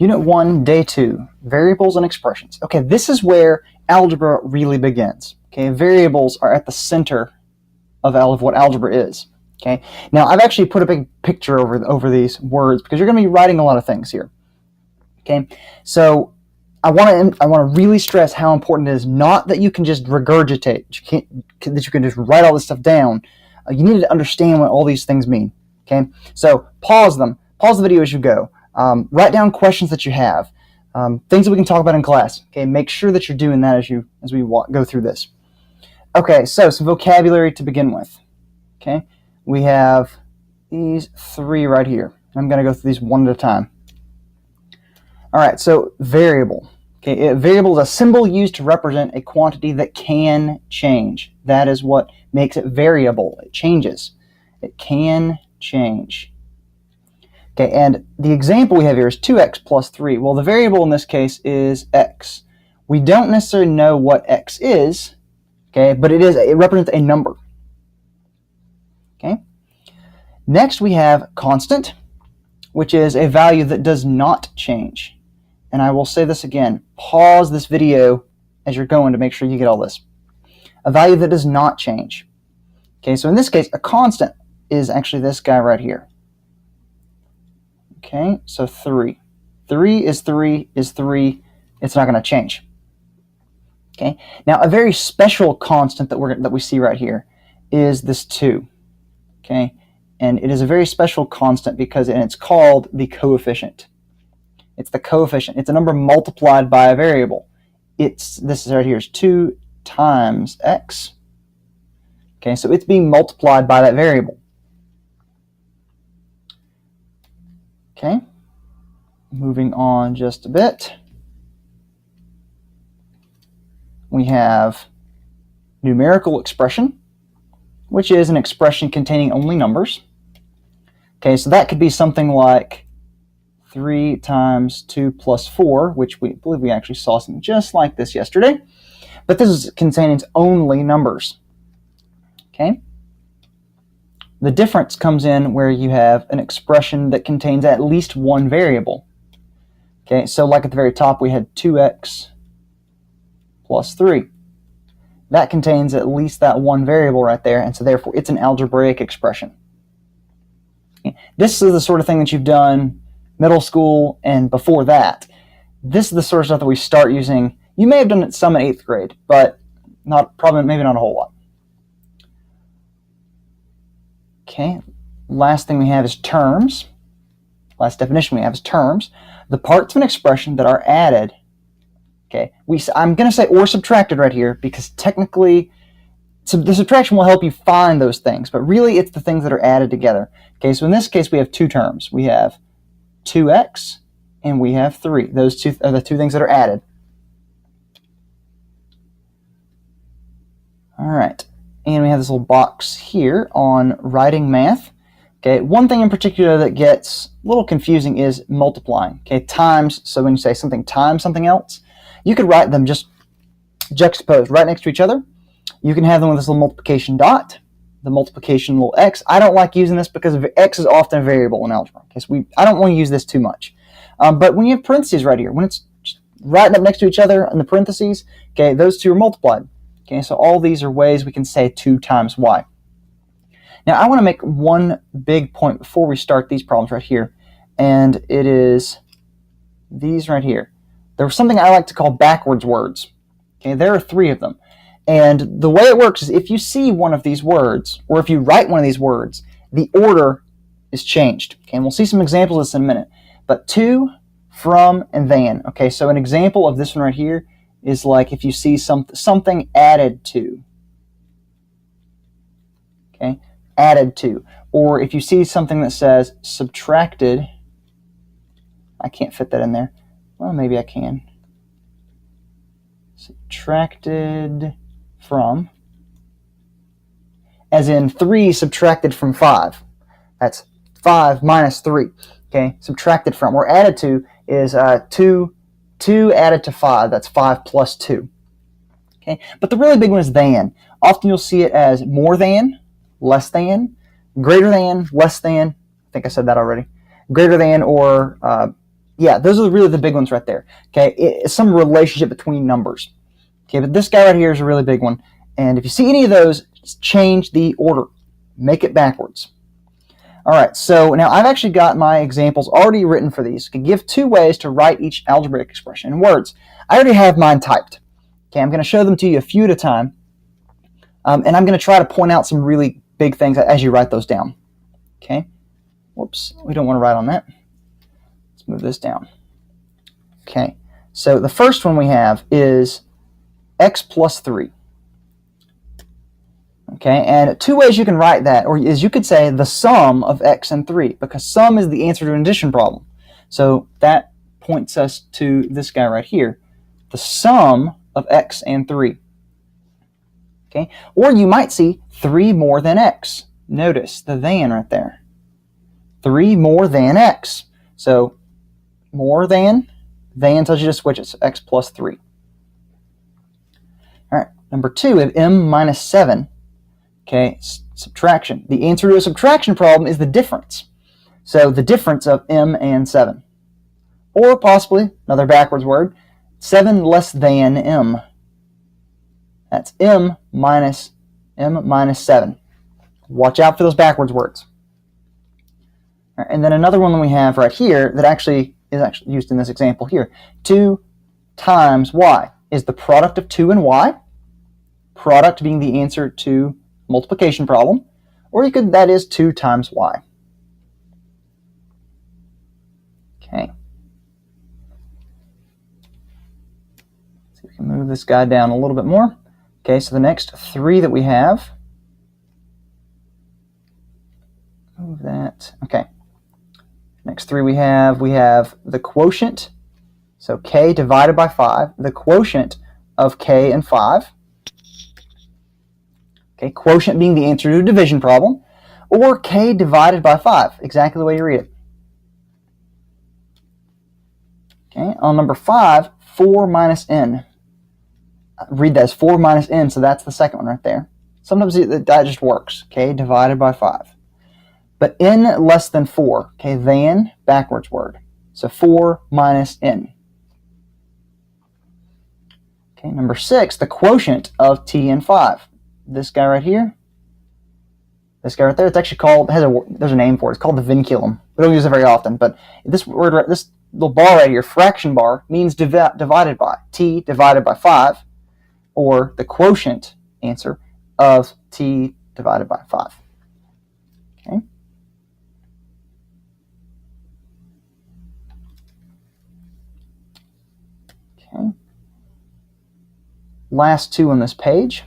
Unit 1, Day 2, Variables and Expressions. Okay, this is where algebra really begins. Okay, variables are at the center of what algebra is. Okay, now I've actually put a big picture over these words because you're going to be writing a lot of things here. Okay, so I want to really stress how important it is not that you can just regurgitate, that you can just write all this stuff down. You need to understand what all these things mean. Okay, so pause the video as you go. Write down questions that you have, things that we can talk about in class. Okay, make sure that you're doing that as we go through this. Okay, so some vocabulary to begin with. Okay, we have these three right here. I'm going to go through these one at a time. All right, so variable. Okay, a variable is a symbol used to represent a quantity that can change. That is what makes it variable. It changes. It can change. Okay, and the example we have here is 2x plus 3. Well, the variable in this case is x. We don't necessarily know what x is, okay, but it represents a number. Okay. Next we have constant, which is a value that does not change. And I will say this again, pause this video as you're going to make sure you get all this. A value that does not change. Okay, so in this case, a constant is actually this guy right here. Okay, so 3. 3 is 3 is 3. It's not going to change. Okay, now a very special constant that we see right here is this 2. Okay, and it is a very special constant because it's called the coefficient. It's the coefficient. It's a number multiplied by a variable. This is right here is 2 times x. Okay, so it's being multiplied by that variable. Okay, moving on just a bit. We have numerical expression, which is an expression containing only numbers. Okay, so that could be something like 3 times 2 plus 4, which we believe we actually saw something just like this yesterday. But this is containing only numbers. Okay. The difference comes in where you have an expression that contains at least one variable. Okay, so like at the very top we had 2x plus 3. That contains at least that one variable right there, and so therefore it's an algebraic expression. Okay. This is the sort of thing that you've done middle school and before that. This is the sort of stuff that we start using. You may have done it some in 8th grade, but maybe not a whole lot. Okay, last thing we have is terms. Last definition we have is terms. The parts of an expression that are added. Okay, I'm going to say or subtracted right here because technically the subtraction will help you find those things, but really it's the things that are added together. Okay, so in this case we have two terms. We have 2x and we have 3. Those two are the two things that are added. All right. And we have this little box here on writing math. Okay, one thing in particular that gets a little confusing is multiplying. Okay, times, so when you say something times something else, you could write them just juxtaposed right next to each other. You can have them with this little multiplication dot, the multiplication little x. I don't like using this because x is often a variable in algebra. Okay, so I don't want to use this too much. But when you have parentheses right here, when it's right up next to each other in the parentheses, okay, those two are multiplied. Okay, so all these are ways we can say 2 times y. Now I want to make one big point before we start these problems right here, and it is these right here. There's something I like to call backwards words. Okay, there are 3 of them. And the way it works is if you see one of these words, or if you write one of these words, the order is changed. Okay, and we'll see some examples of this in a minute. But to, from, and than. Okay, so an example of this one right here is like if you see something added to. Okay, added to. Or if you see something that says subtracted, I can't fit that in there. Well, maybe I can. Subtracted from, as in 3 subtracted from 5. That's 5 minus 3. Okay, subtracted from, or added to is 2 added to 5. That's 5 plus 2. Okay, but the really big one is than. Often you'll see it as more than, less than, greater than, less than. I think I said that already. Greater than or Yeah, those are really the big ones right there. Okay, it's some relationship between numbers. Okay, but this guy right here is a really big one. And if you see any of those, just change the order. Make it backwards. All right, so now I've actually got my examples already written for these. I can give two ways to write each algebraic expression in words. I already have mine typed. Okay, I'm going to show them to you a few at a time. And I'm going to try to point out some really big things as you write those down. Okay, whoops, we don't want to write on that. Let's move this down. Okay, so the first one we have is x plus 3. Okay, and two ways you can write that, or is you could say the sum of x and 3, because sum is the answer to an addition problem. So that points us to this guy right here, the sum of x and 3. Okay, or you might see 3 more than x. Notice the than right there. 3 more than x. So more than tells you to switch it, so x plus 3. All right, number 2, we have m minus 7. Okay, subtraction. The answer to a subtraction problem is the difference. So the difference of m and 7. Or possibly, another backwards word, 7 less than m. That's m minus 7. Watch out for those backwards words. All right, and then another one that we have right here that actually is used in this example here. 2 times y is the product of 2 and y. Product being the answer to multiplication problem, or you could, that is 2 times y. Okay. So we can move this guy down a little bit more. Okay, so the next 3 that we have, move that. Okay. Next 3 we have the quotient, so k divided by 5, the quotient of k and 5. Okay, quotient being the answer to a division problem, or k divided by 5, exactly the way you read it. Okay, on number 5, 4 minus n. Read that as 4 minus n, so that's the second one right there. Sometimes that just works, k divided by 5. But n less than 4, okay, than, backwards word. So 4 minus n. Okay, number 6, the quotient of t and 5. This guy right here, this guy right there, it's actually called, there's a name for it, it's called the vinculum. We don't use it very often, but this word, this little bar right here, fraction bar, means divided by, t divided by 5, or the quotient answer of t divided by 5. Okay. Okay. Last 2 on this page.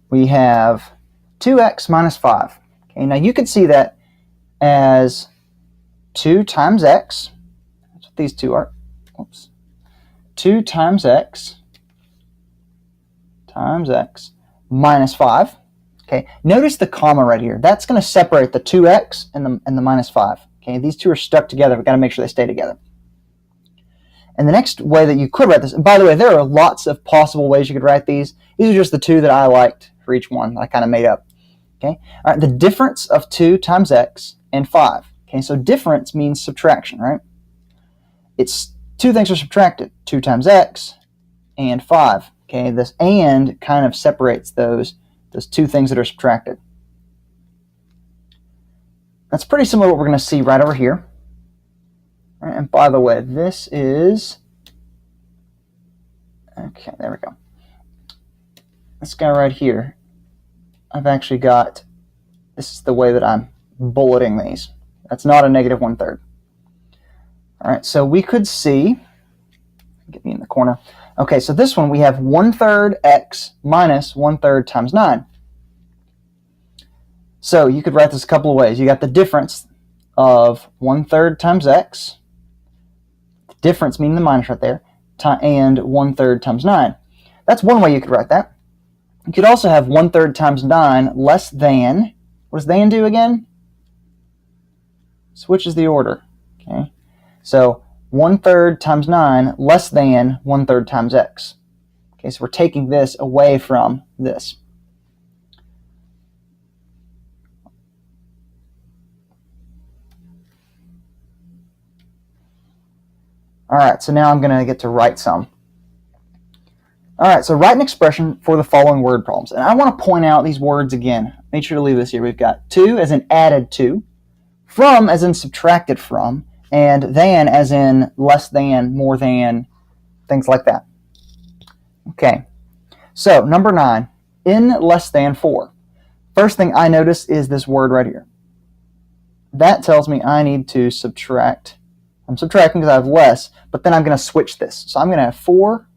We have 2x minus 5. Okay, now you could see that as 2 times x. That's what these two are. Oops. 2 times x minus 5. Okay, notice the comma right here. That's going to separate the 2x and the minus 5. Okay, these two are stuck together. We've got to make sure they stay together. And the next way that you could write this, and by the way, there are lots of possible ways you could write these. These are just the 2 that I liked for each one that I kind of made up. Okay, all right, the difference of 2 times x and 5. Okay, so difference means subtraction, right? It's 2 things are subtracted, 2 times x and 5. Okay, this and kind of separates those 2 things that are subtracted. That's pretty similar to what we're going to see right over here. All right, and by the way, this is, okay, there we go. This guy right here, I've actually got, this is the way that I'm bulleting these. That's not a negative 1/3. All right, so we could see, get me in the corner. Okay, so this one we have 1/3 x minus 1/3 times 9. So you could write this a couple of ways. You got the difference of 1/3 times x, the difference meaning the minus right there, and 1/3 times 9. That's one way you could write that. You could also have 1/3 times 9 less than, what does than do again? Switches the order. Okay, so 1/3 times 9 less than 1/3 times x. Okay, so we're taking this away from this. All right, so now I'm going to get to write some. All right, so write an expression for the following word problems. And I want to point out these words again. Make sure to leave this here. We've got to as in added to, from as in subtracted from, and than as in less than, more than, things like that. Okay, so number 9, in less than 4. First thing I notice is this word right here. That tells me I need to subtract. I'm subtracting because I have less, but then I'm going to switch this. So I'm going to have 4.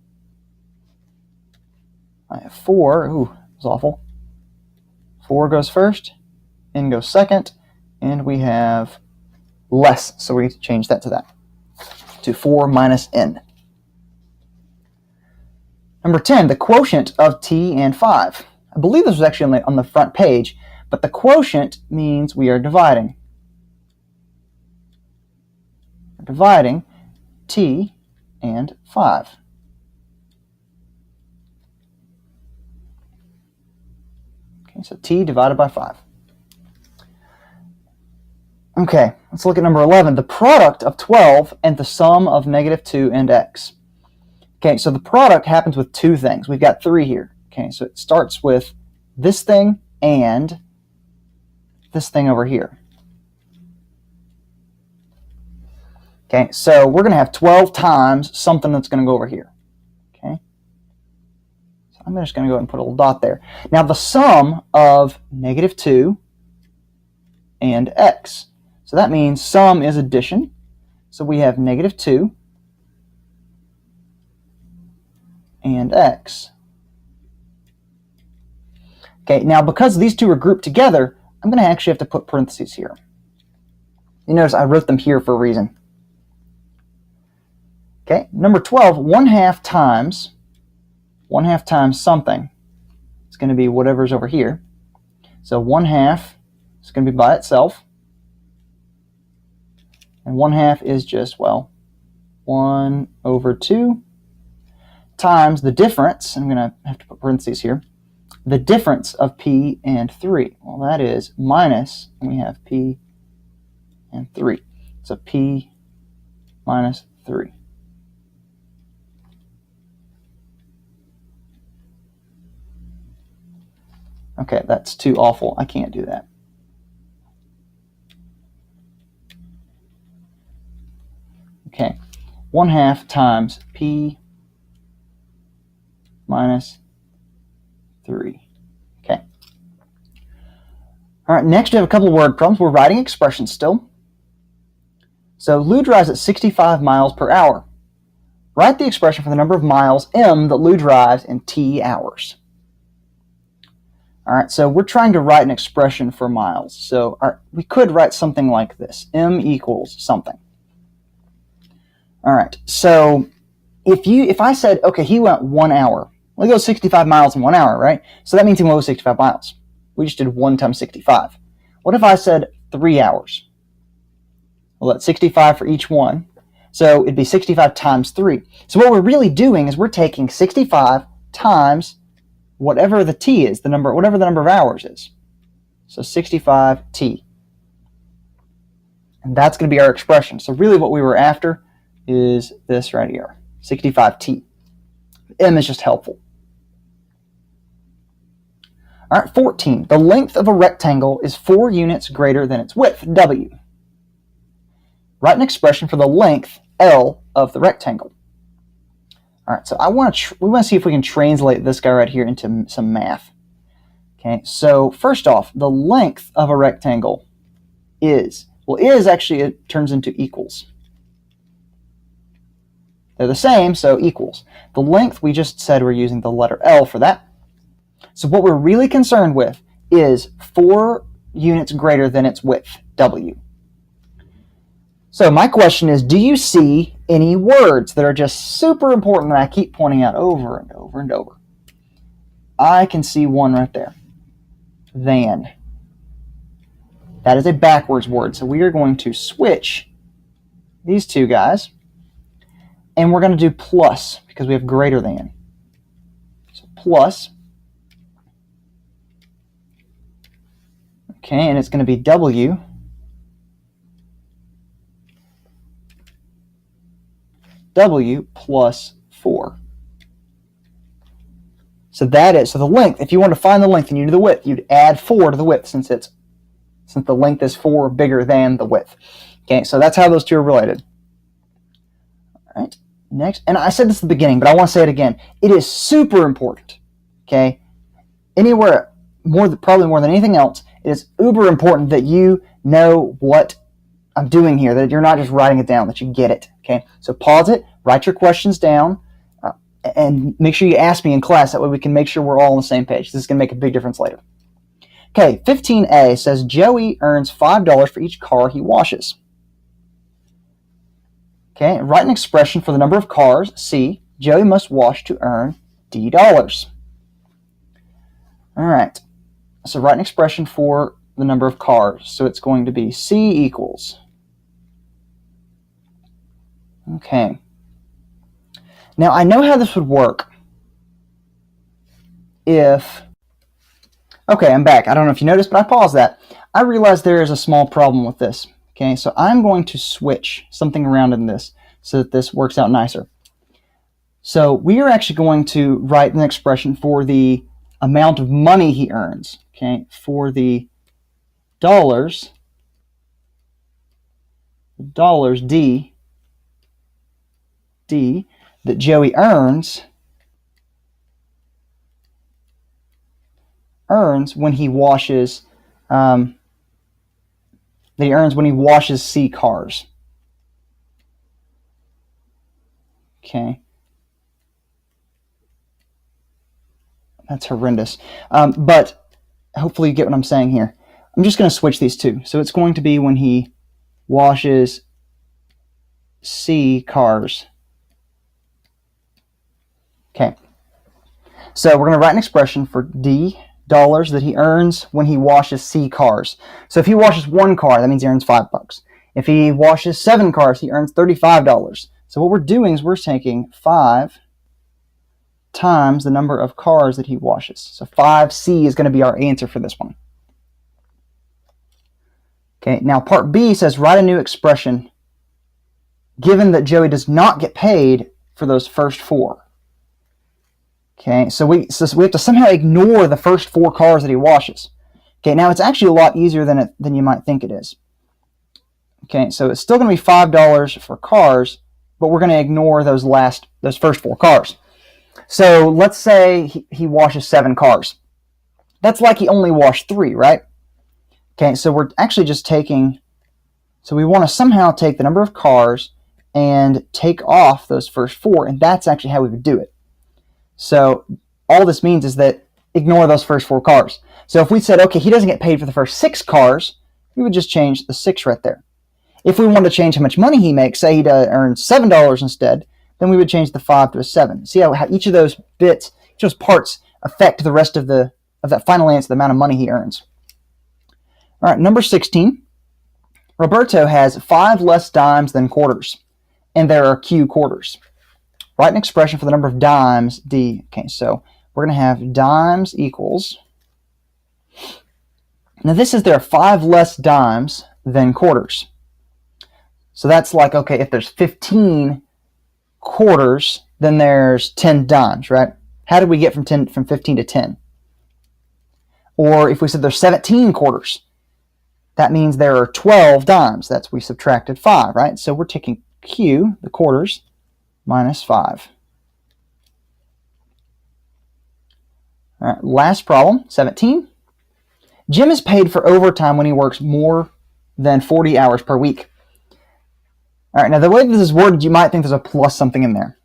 I have 4. Ooh, that's awful. 4 goes first, n goes second, and we have less. So we change that to that, to 4 minus n. Number 10, the quotient of t and 5. I believe this was actually on the front page, but the quotient means we are dividing. We're dividing t and 5. Okay, so t divided by 5. Okay, let's look at number 11, the product of 12 and the sum of negative 2 and x. Okay, so the product happens with 2 things. We've got 3 here. Okay, so it starts with this thing and this thing over here. Okay, so we're going to have 12 times something that's going to go over here. Okay, so I'm just going to go ahead and put a little dot there. Now the sum of negative 2 and x. So that means sum is addition. So we have negative 2 and x. Okay, now because these two are grouped together, I'm going to actually have to put parentheses here. You notice I wrote them here for a reason. Okay, number 12, 1/2 times something. It's going to be whatever's over here. So 1/2 is going to be by itself. And 1/2 is just, well, 1/2 times the difference. I'm going to have to put parentheses here. The difference of p and 3. Well, that is minus, and we have p and 3. So p minus 3. Okay, that's too awful. I can't do that. Okay, 1/2 times p minus 3. Okay. All right, next we have a couple of word problems. We're writing expressions still. So Lou drives at 65 miles per hour. Write the expression for the number of miles m that Lou drives in t hours. All right, so we're trying to write an expression for miles. So we could write something like this. M equals something. All right, so if I said, okay, he went 1 hour. Well, he goes 65 miles in 1 hour, right? So that means he goes 65 miles. We just did 1 times 65. What if I said 3 hours? Well, that's 65 for each one. So it'd be 65 times 3. So what we're really doing is we're taking 65 times whatever the t is, whatever the number of hours is. So 65t. And that's going to be our expression. So really what we were after is this right here, 65t. M is just helpful. All right, 14. The length of a rectangle is 4 units greater than its width, w. Write an expression for the length, L, of the rectangle. All right, so we want to see if we can translate this guy right here into some math. Okay, so first off, the length of a rectangle is, actually, it turns into equals. They're the same, so equals. The length, we just said we're using the letter L for that. So what we're really concerned with is 4 units greater than its width, w. So my question is, do you see any words that are just super important that I keep pointing out over and over and over? I can see one right there. Than. That is a backwards word, so we are going to switch these two guys, and we're going to do plus, because we have greater than. So plus. Okay, and it's going to be w W plus 4. So the length, if you want to find the length and you do the width, you'd add 4 to the width since the length is 4 bigger than the width. Okay, so that's how those two are related. All right, next, and I said this at the beginning, but I want to say it again. It is super important, okay? Anywhere, probably more than anything else, it is uber important that you know what I'm doing here, that you're not just writing it down, that you get it, okay? So pause it, write your questions down, and make sure you ask me in class. That way we can make sure we're all on the same page. This is going to make a big difference later. Okay, 15A says Joey earns $5 for each car he washes. Okay, write an expression for the number of cars, C, Joey must wash to earn D dollars. All right, so write an expression for the number of cars. So it's going to be C equals. Okay. Now, I know how this would work if... Okay, I'm back. I don't know if you noticed, but I paused that. I realized there is a small problem with this. Okay, so I'm going to switch something around in this so that this works out nicer. So we are actually going to write an expression for the amount of money he earns. Okay, for the dollars D that Joey earns when he washes C cars. Okay, that's horrendous, but hopefully you get what I'm saying here. I'm just going to switch these two. So it's going to be when he washes C cars. Okay, so we're going to write an expression for D dollars that he earns when he washes C cars. So if he washes 1 car, that means he earns $5. If he washes 7 cars, he earns $35. So what we're doing is we're taking 5 times the number of cars that he washes. So 5C is going to be our answer for this one. Okay, now part B says write a new expression given that Joey does not get paid for those first 4. Okay, so we have to somehow ignore the first 4 cars that he washes. Okay, now it's actually a lot easier than you might think it is. Okay, so it's still going to be $5 for cars, but we're going to ignore those first 4 cars. So let's say he washes 7 cars. That's like he only washed 3, right? Okay, so we're actually just so we want to somehow take the number of cars and take off those first 4, and that's actually how we would do it. So all this means is that ignore those first 4 cars. So if we said, okay, he doesn't get paid for the first 6 cars, we would just change the 6 right there. If we wanted to change how much money he makes, say he earns $7 instead, then we would change the 5 to a 7. See how each of those bits, each of those parts affect the rest of that final answer, the amount of money he earns. All right, number 16. Roberto has 5 less dimes than quarters, and there are Q quarters. Write an expression for the number of dimes, D. Okay, so we're going to have dimes equals. Now this is there are 5 less dimes than quarters. So that's like, okay, if there's 15 quarters, then there's 10 dimes, right? How did we get from 15 to 10? Or if we said there's 17 quarters, that means there are 12 dimes. We subtracted 5, right? So we're taking Q, the quarters, minus 5. All right, last problem, 17. Jim is paid for overtime when he works more than 40 hours per week. All right, now the way this is worded, you might think there's a plus something in there.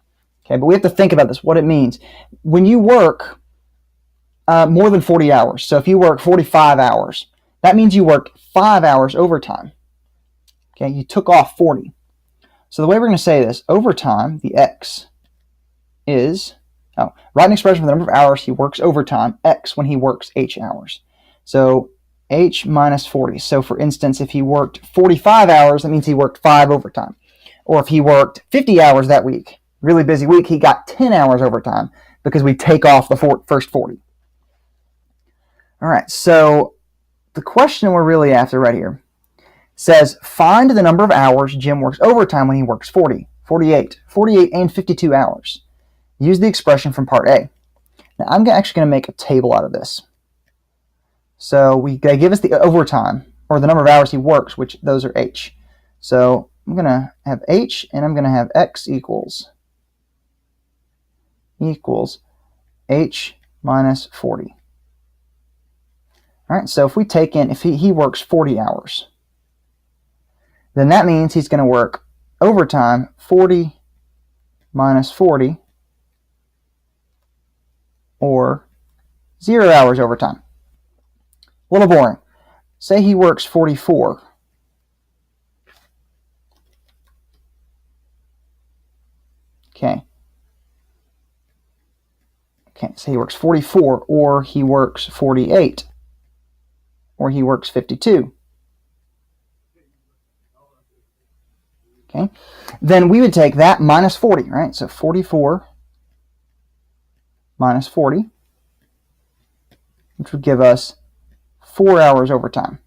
Okay, but we have to think about this, what it means. When you work more than 40 hours, so if you work 45 hours, that means you worked 5 hours overtime. Okay, you took off 40. So the way we're going to say this, overtime, the X, is, write an expression for the number of hours he works overtime, X when he works H hours. So H minus 40. So for instance, if he worked 45 hours, that means he worked 5 overtime. Or if he worked 50 hours that week, really busy week, he got 10 hours overtime because we take off the first 40. All right, so the question we're really after right here says, find the number of hours Jim works overtime when he works 40. 48 and 52 hours. Use the expression from part A. Now I'm actually going to make a table out of this. So they give us the overtime, or the number of hours he works, which those are H. So I'm going to have H, and I'm going to have X equals H minus 40. All right, so if we take in, if he works 40 hours, then that means he's going to work overtime 40 minus 40, or 0 hours overtime. A little boring. Say he works 44. Okay, so he works 44, or he works 48, or he works 52. Okay, then we would take that minus 40, right? So 44 minus 40, which would give us 4 hours overtime.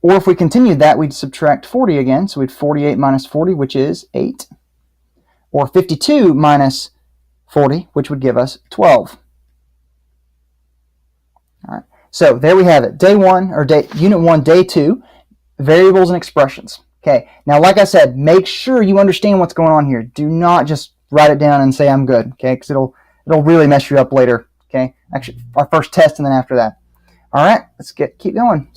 Or if we continued that, we'd subtract 40 again, so we'd 48 minus 40, which is 8. Or 52 minus 40, which would give us 12. All right. So there we have it. Unit 1, day 2, variables and expressions. Okay. Now, like I said, make sure you understand what's going on here. Do not just write it down and say I'm good, okay? Because it'll really mess you up later. Okay. Actually, our first test and then after that. All right. Let's keep going.